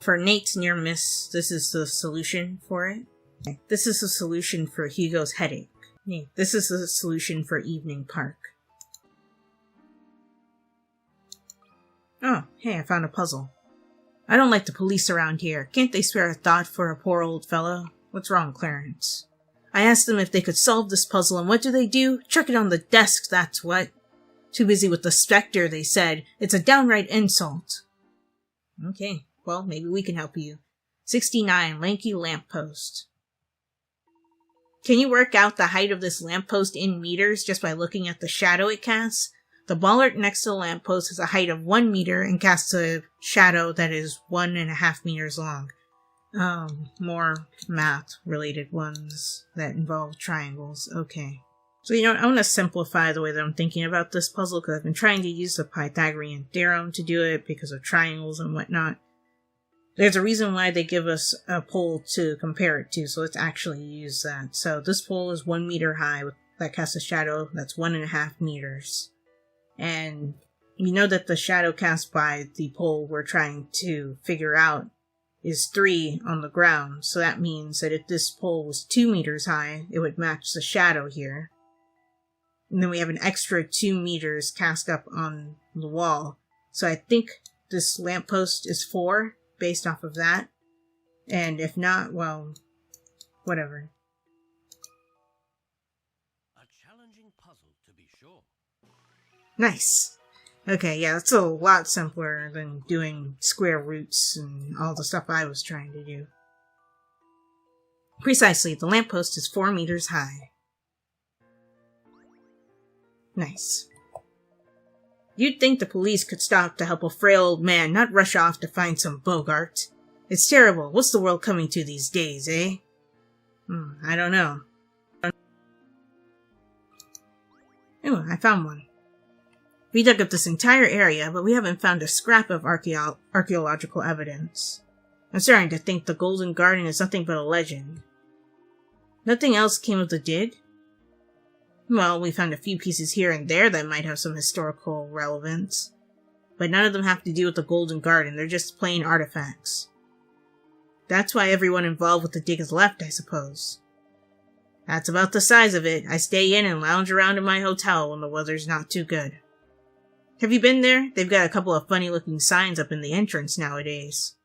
For Nate's near miss, this is the solution for it. This is the solution for Hugo's headache. This is the solution for Evening Park. Oh, hey, I found a puzzle. I don't like the police around here. Can't they spare a thought for a poor old fellow? What's wrong, Clarence? I asked them if they could solve this puzzle, and what do? Chuck it on the desk, that's what. Too busy with the Spectre, they said. It's a downright insult. Okay, well, maybe we can help you. 69, lanky lamppost. Can you work out the height of this lamppost in meters just by looking at the shadow it casts? The bollard next to the lamppost has a height of 1 meter and casts a shadow that is 1.5 meters long. More math-related ones that involve triangles. Okay. So, I want to simplify the way that I'm thinking about this puzzle, because I've been trying to use the Pythagorean theorem to do it because of triangles and whatnot. There's a reason why they give us a pole to compare it to, so let's actually use that. So this pole is 1 meter high, that casts a shadow that's 1.5 meters. And you know that the shadow cast by the pole we're trying to figure out is 3 on the ground. So that means that if this pole was 2 meters high, it would match the shadow here. And then we have an extra 2 meters cast up on the wall. So I think this lamppost is 4 based off of that. And if not, well, whatever. A challenging puzzle, to be sure. Nice. Okay, yeah, that's a lot simpler than doing square roots and all the stuff I was trying to do. Precisely, the lamppost is 4 meters high. Nice. You'd think the police could stop to help a frail old man, not rush off to find some Bogart. It's terrible. What's the world coming to these days, eh? I don't know. Oh, I found one. We dug up this entire area, but we haven't found a scrap of archaeological evidence. I'm starting to think the Golden Garden is nothing but a legend. Nothing else came of the dig? Well, we found a few pieces here and there that might have some historical relevance. But none of them have to do with the Golden Garden, they're just plain artifacts. That's why everyone involved with the dig has left, I suppose. That's about the size of it. I stay in and lounge around in my hotel when the weather's not too good. Have you been there? They've got a couple of funny-looking signs up in the entrance nowadays.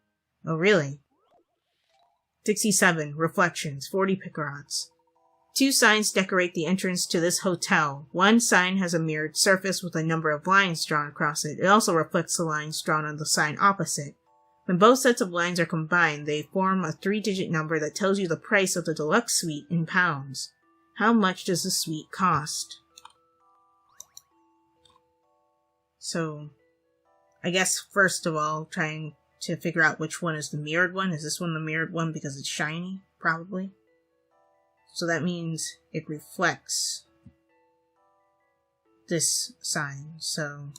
Oh, really? 67. Reflections. 40 picarots. 2 signs decorate the entrance to this hotel. One sign has a mirrored surface with a number of lines drawn across it. It also reflects the lines drawn on the sign opposite. When both sets of lines are combined, they form a 3-digit number that tells you the price of the deluxe suite in pounds. How much does the suite cost? So, I guess first of all, trying to figure out which one is the mirrored one. Is this one the mirrored one because it's shiny? Probably. So that means it reflects this sign. So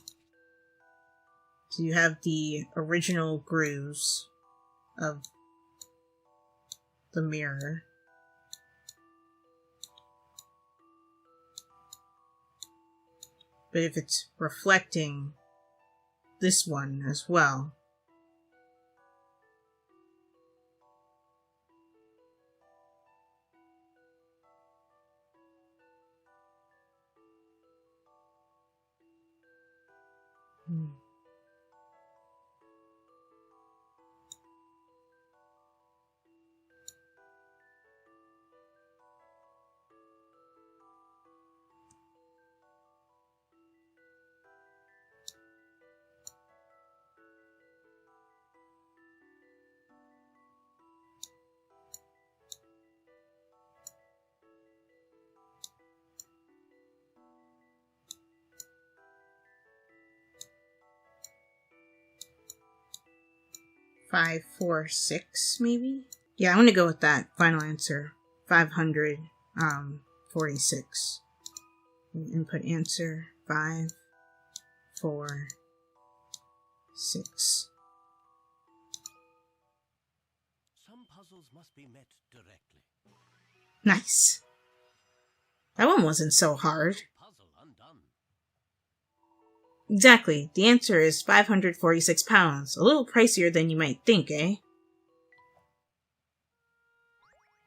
you have the original grooves of the mirror. But if it's reflecting this one as well, $5, $4, $6, maybe? Yeah, I'm gonna go with that. Final answer. 546. Input answer. 5, 4, 6. Some puzzles must be met directly. Nice. That one wasn't so hard. Puzzle undone. Exactly. The answer is 546 pounds. A little pricier than you might think, eh?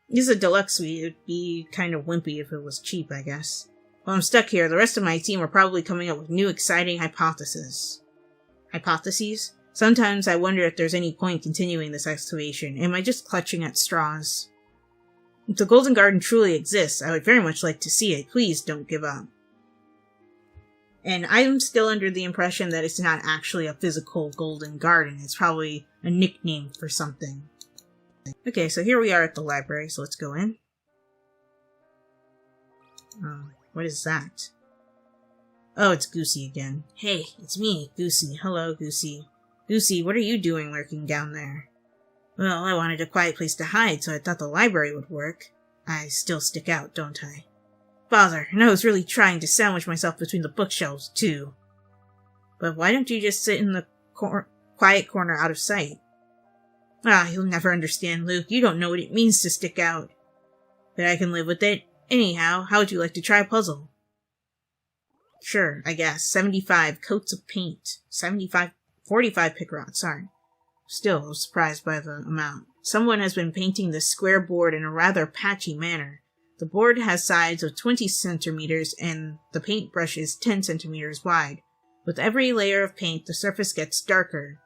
This is a deluxe suite. It'd be kind of wimpy if it was cheap, I guess. While I'm stuck here, the rest of my team are probably coming up with new exciting hypotheses. Hypotheses? Sometimes I wonder if there's any point continuing this excavation. Am I just clutching at straws? If the Golden Garden truly exists, I would very much like to see it. Please don't give up. And I'm still under the impression that it's not actually a physical Golden Garden. It's probably a nickname for something. Okay, so here we are at the library, so let's go in. What is that? Oh, it's Goosey again. Hey, it's me, Goosey. Hello, Goosey. Goosey, what are you doing lurking down there? Well, I wanted a quiet place to hide, so I thought the library would work. I still stick out, don't I? Bother, and I was really trying to sandwich myself between the bookshelves, too. But why don't you just sit in the quiet corner out of sight? Ah, you'll never understand, Luke. You don't know what it means to stick out. But I can live with it. Anyhow, how would you like to try a puzzle? Sure, I guess. 75 coats of paint. 45 pick rods, sorry. Still, I was surprised by the amount. Someone has been painting this square board in a rather patchy manner. The board has sides of 20 centimeters and the paintbrush is 10 centimeters wide. With every layer of paint, the surface gets darker.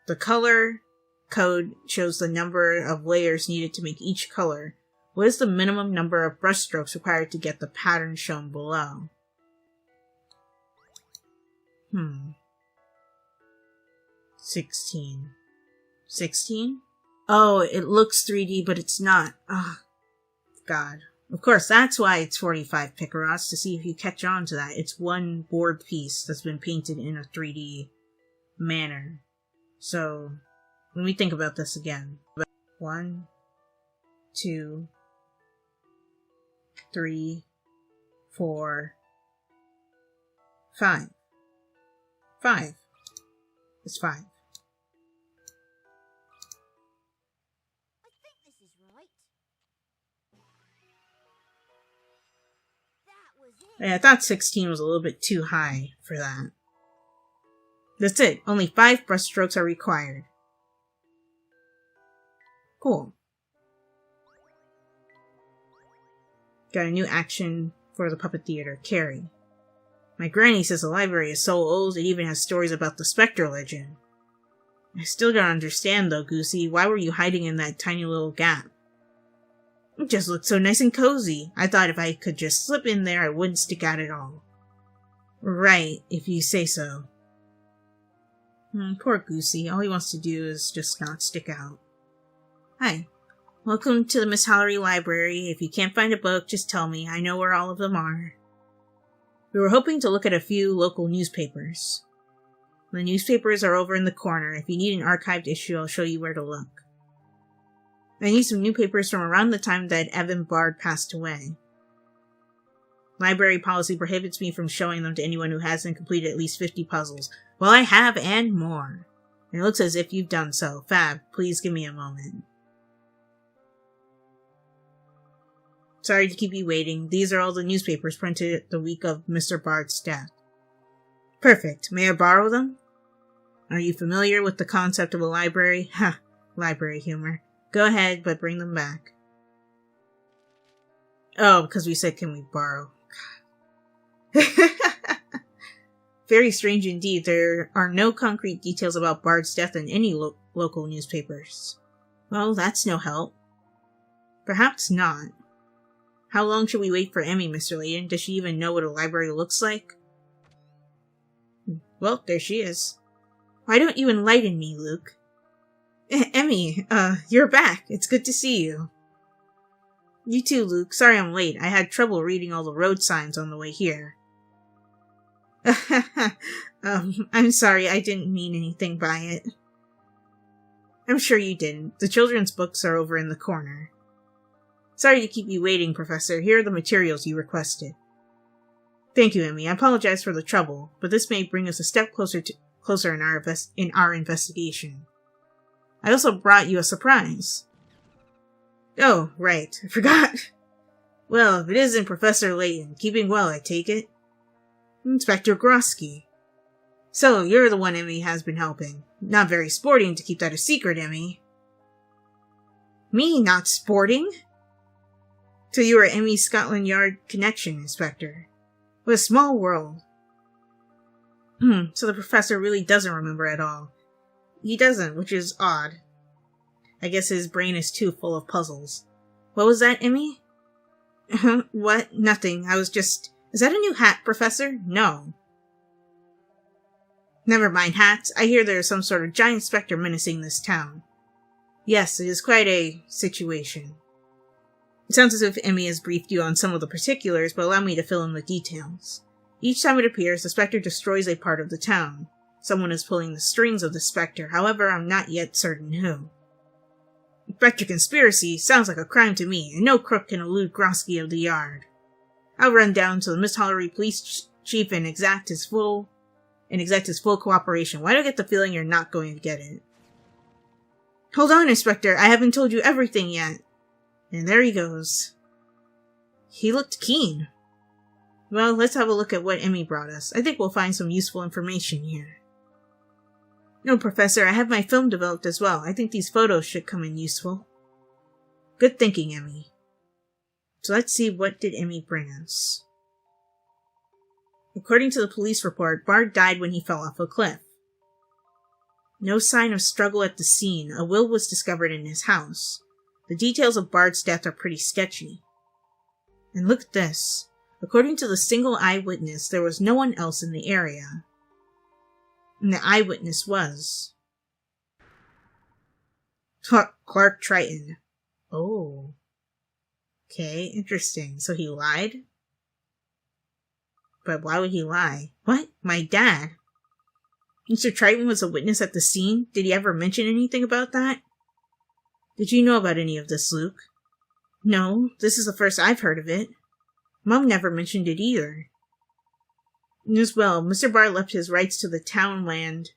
The color code shows the number of layers needed to make each color. What is the minimum number of brush strokes required to get the pattern shown below? 16. 16? Oh, it looks 3D, but it's not. Ah, God. Of course, that's why it's 45 picarots, to see if you catch on to that. It's one board piece that's been painted in a 3D manner. So, let me think about this again. 1, 2, 3, 4, 5. 5. It's 5. Yeah, I thought 16 was a little bit too high for that. That's it. Only 5 brush strokes are required. Cool. Got a new action for the puppet theater, Carrie. My granny says the library is so old it even has stories about the Spectre legend. I still don't understand though, Goosey. Why were you hiding in that tiny little gap? It just looked so nice and cozy. I thought if I could just slip in there, I wouldn't stick out at all. Right, if you say so. Poor Goosey. All he wants to do is just not stick out. Hi. Welcome to the Miss Hallery Library. If you can't find a book, just tell me. I know where all of them are. We were hoping to look at a few local newspapers. The newspapers are over in the corner. If you need an archived issue, I'll show you where to look. I need some new papers from around the time that Evan Bard passed away. Library policy prohibits me from showing them to anyone who hasn't completed at least 50 puzzles. Well, I have, and more. And it looks as if you've done so. Fab, please give me a moment. Sorry to keep you waiting. These are all the newspapers printed the week of Mr. Bard's death. Perfect. May I borrow them? Are you familiar with the concept of a library? Ha! Library humor. Go ahead, but bring them back. Oh, because we said, can we borrow? Very strange indeed. There are no concrete details about Bard's death in any local newspapers. Well, that's no help. Perhaps not. How long should we wait for Emmy, Mr. Layton? Does she even know what a library looks like? Well, there she is. Why don't you enlighten me, Luke? Emmy, you're back. It's good to see you. You too, Luke. Sorry I'm late. I had trouble reading all the road signs on the way here. I'm sorry. I didn't mean anything by it. I'm sure you didn't. The children's books are over in the corner. Sorry to keep you waiting, Professor. Here are the materials you requested. Thank you, Emmy. I apologize for the trouble, but this may bring us a step closer in our investigation. I also brought you a surprise. Oh, right. I forgot. Well, if it isn't Professor Layton, keeping well, I take it. Inspector Grosky. So, you're the one Emmy has been helping. Not very sporting to keep that a secret, Emmy. Me not sporting? So you were Emmy's Scotland Yard connection, Inspector. What a small world. So the professor really doesn't remember at all. He doesn't, which is odd. I guess his brain is too full of puzzles. What was that, Emmy? What? Nothing. I was just... Is that a new hat, Professor? No. Never mind hats. I hear there is some sort of giant spectre menacing this town. Yes, it is quite a situation. It sounds as if Emmy has briefed you on some of the particulars, but allow me to fill in the details. Each time it appears, the spectre destroys a part of the town. Someone is pulling the strings of the spectre, however, I'm not yet certain who. Spectre conspiracy sounds like a crime to me, and no crook can elude Grosky of the Yard. I'll run down to the Miss Hollery police chief and exact his full cooperation. Why do I get the feeling you're not going to get it? Hold on, Inspector, I haven't told you everything yet. And there he goes. He looked keen. Well, let's have a look at what Emmy brought us. I think we'll find some useful information here. No, Professor, I have my film developed as well. I think these photos should come in useful. Good thinking, Emmy. So let's see, what did Emmy bring us? According to the police report, Bard died when he fell off a cliff. No sign of struggle at the scene. A will was discovered in his house. The details of Bard's death are pretty sketchy. And look at this. According to the single eyewitness, there was no one else in the area. And the eyewitness was... Clark Triton. Oh. Okay, interesting. So he lied? But why would he lie? What? My dad? Mr. Triton was a witness at the scene? Did he ever mention anything about that? Did you know about any of this, Luke? No, this is the first I've heard of it. Mom never mentioned it either. As well, Mr. Bard left his rights to the town land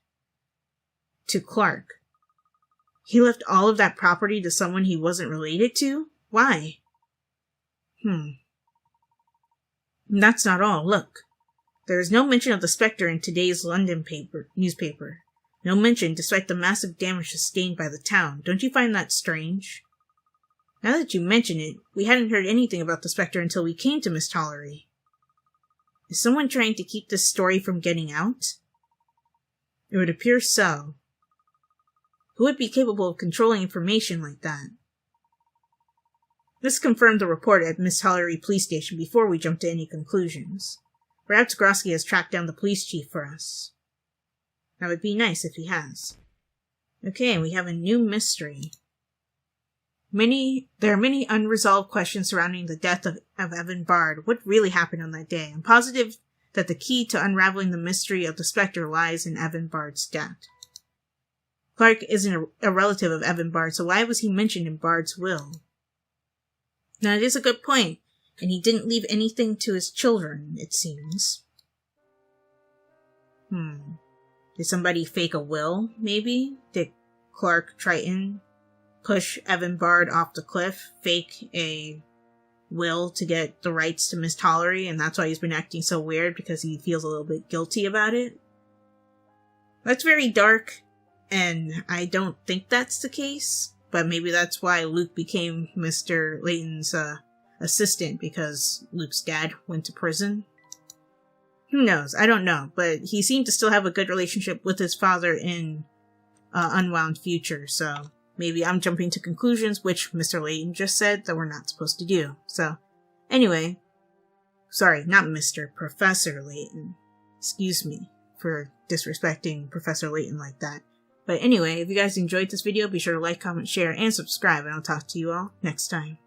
to Clark. He left all of that property to someone he wasn't related to? Why? And that's not all. Look. There is no mention of the Spectre in today's London newspaper. No mention, despite the massive damage sustained by the town. Don't you find that strange? Now that you mention it, we hadn't heard anything about the Spectre until we came to Miss Hollery. Is someone trying to keep this story from getting out? It would appear so. Who would be capable of controlling information like that? This confirmed the report at Miss Hollery Police Station before we jumped to any conclusions. Perhaps Grosky has tracked down the police chief for us. That would be nice if he has. Okay, we have a new mystery. There are many unresolved questions surrounding the death of Evan Bard. What really happened on that day? I'm positive that the key to unraveling the mystery of the Spectre lies in Evan Bard's death. Clark isn't a relative of Evan Bard, so why was he mentioned in Bard's will? Now, it is a good point, and he didn't leave anything to his children, it seems. Did somebody fake a will, maybe? Did Clark Triton push Evan Bard off the cliff, fake a will to get the rights to Miss Hollery, and that's why he's been acting so weird, because he feels a little bit guilty about it? That's very dark, and I don't think that's the case, but maybe that's why Luke became Mr. Layton's assistant, because Luke's dad went to prison. Who knows? I don't know, but he seemed to still have a good relationship with his father in Unwound Future, so maybe I'm jumping to conclusions, which Mr. Layton just said that we're not supposed to do. So, anyway, sorry, not Mr. Professor Layton. Excuse me for disrespecting Professor Layton like that. But anyway, if you guys enjoyed this video, be sure to like, comment, share, and subscribe, and I'll talk to you all next time.